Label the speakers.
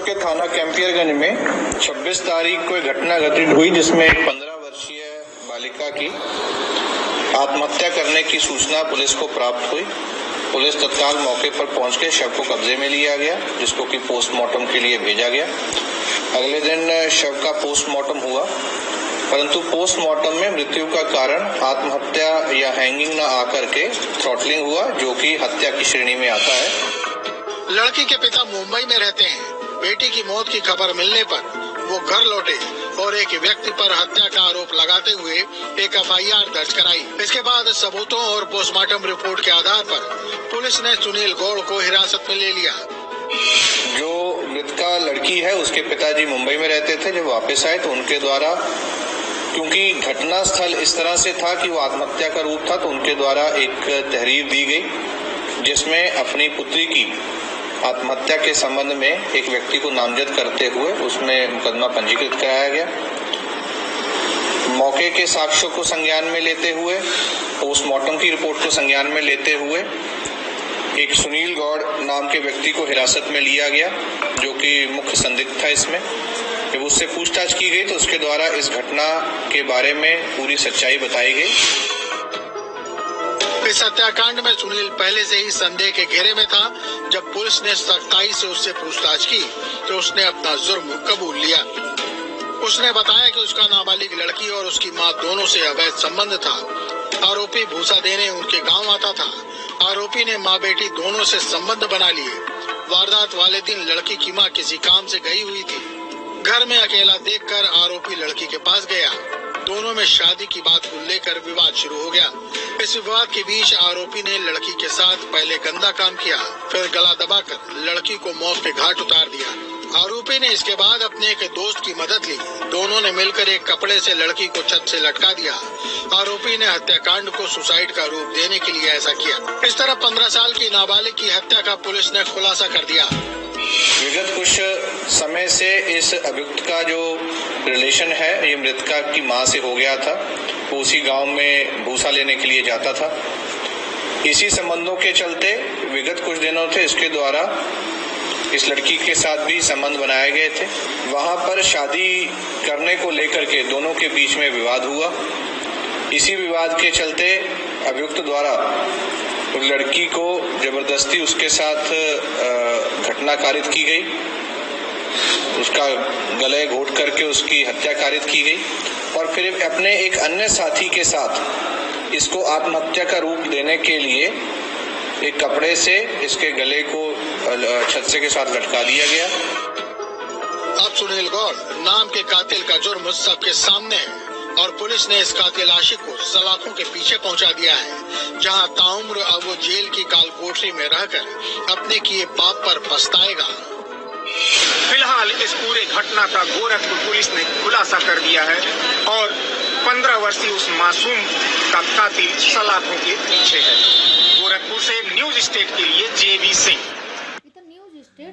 Speaker 1: के थाना कैंपियरगंज में 26 तारीख को एक घटना घटित हुई जिसमें एक 15 वर्षीय बालिका की आत्महत्या करने की सूचना पुलिस को प्राप्त हुई। पुलिस तत्काल मौके पर पहुंच के शव को कब्जे में लिया गया, जिसको कि पोस्टमार्टम के लिए भेजा गया। अगले दिन शव का पोस्टमार्टम हुआ, परंतु पोस्टमार्टम में मृत्यु का कारण आत्महत्या या हैंगिंग न आकर के थ्रॉटलिंग हुआ, जो कि हत्या की श्रेणी में आता है।
Speaker 2: लड़की के पिता मुंबई में रहते हैं। बेटी की मौत की खबर मिलने पर वो घर लौटे और एक व्यक्ति पर हत्या का आरोप लगाते हुए एक एफआईआर दर्ज कराई। इसके बाद सबूतों और पोस्टमार्टम रिपोर्ट के आधार पर पुलिस ने सुनील गौड़ को हिरासत में ले लिया।
Speaker 1: जो मृतका लड़की है, उसके पिताजी मुंबई में रहते थे। जब वापस आए तो उनके द्वारा, क्योंकि घटना स्थल इस तरह से था कि वो आत्महत्या का रूप था, तो उनके द्वारा एक तहरीर दी गई जिसमें अपनी पुत्री की आत्महत्या के संबंध में एक व्यक्ति को नामजद करते हुए उसमें मुकदमा पंजीकृत कराया गया। मौके के साक्ष्यों को संज्ञान में लेते हुए, पोस्टमार्टम की रिपोर्ट को संज्ञान में लेते हुए एक सुनील गौड़ नाम के व्यक्ति को हिरासत में लिया गया, जो कि मुख्य संदिग्ध था इसमें। जब उससे पूछताछ की गई तो उसके द्वारा इस घटना के बारे में पूरी सच्चाई बताई गई।
Speaker 2: इस हत्याकांड में सुनील पहले से ही संदेह के घेरे में था। जब पुलिस ने सख्ताई से उससे पूछताछ की तो उसने अपना जुर्म कबूल लिया। उसने बताया कि उसका नाबालिग लड़की और उसकी मां दोनों से अवैध संबंध था। आरोपी भूसा देने उनके गांव आता था। आरोपी ने माँ बेटी दोनों से संबंध बना लिए। वारदात वाले दिन लड़की की माँ किसी काम से गई हुई थी। घर में अकेला देखकर आरोपी लड़की के पास गया। दोनों में शादी की बात को लेकर विवाद शुरू हो गया। इस विवाद के बीच आरोपी ने लड़की के साथ पहले गंदा काम किया, फिर गला दबाकर लड़की को मौत के घाट उतार दिया। आरोपी ने इसके बाद अपने एक दोस्त की मदद ली। दोनों ने मिलकर एक कपड़े से लड़की को छत से लटका दिया। आरोपी ने हत्याकांड को सुसाइड का रूप देने के लिए ऐसा किया। इस तरह 15 साल की नाबालिग की हत्या का पुलिस ने खुलासा कर दिया।
Speaker 1: विगत कुछ समय से इस अभियुक्त का जो रिलेशन है, ये मृतका की मां से हो गया था। वो उसी गांव में भूसा लेने के लिए जाता था। इसी संबंधों के चलते विगत कुछ दिनों से इसके द्वारा इस लड़की के साथ भी संबंध बनाए गए थे। वहां पर शादी करने को लेकर के दोनों के बीच में विवाद हुआ। इसी विवाद के चलते अभियुक्त द्वारा लड़की को जबरदस्ती उसके साथ घटना कारित की गई। उसका गले घोट करके उसकी हत्या कारित की गई और फिर अपने एक अन्य साथी के साथ इसको आत्महत्या का रूप देने के लिए एक कपड़े से इसके गले को छत्ते के साथ लटका दिया गया।
Speaker 2: अब सुनील गौड़ नाम के कातिल का जुर्म सबके सामने है और पुलिस ने इस कातिल आशिक को सलाखों के पीछे पहुंचा दिया है, जहां ताउम्र अब वो जेल की काल कोठरी में रहकर अपने किए पाप पर पछताएगा।
Speaker 3: फिलहाल इस पूरे घटना का गोरखपुर पुलिस ने खुलासा कर दिया है और 15 वर्षीय उस मासूम का कातिल सलाखों के पीछे है। गोरखपुर से न्यूज स्टेट के लिए JB सिंह।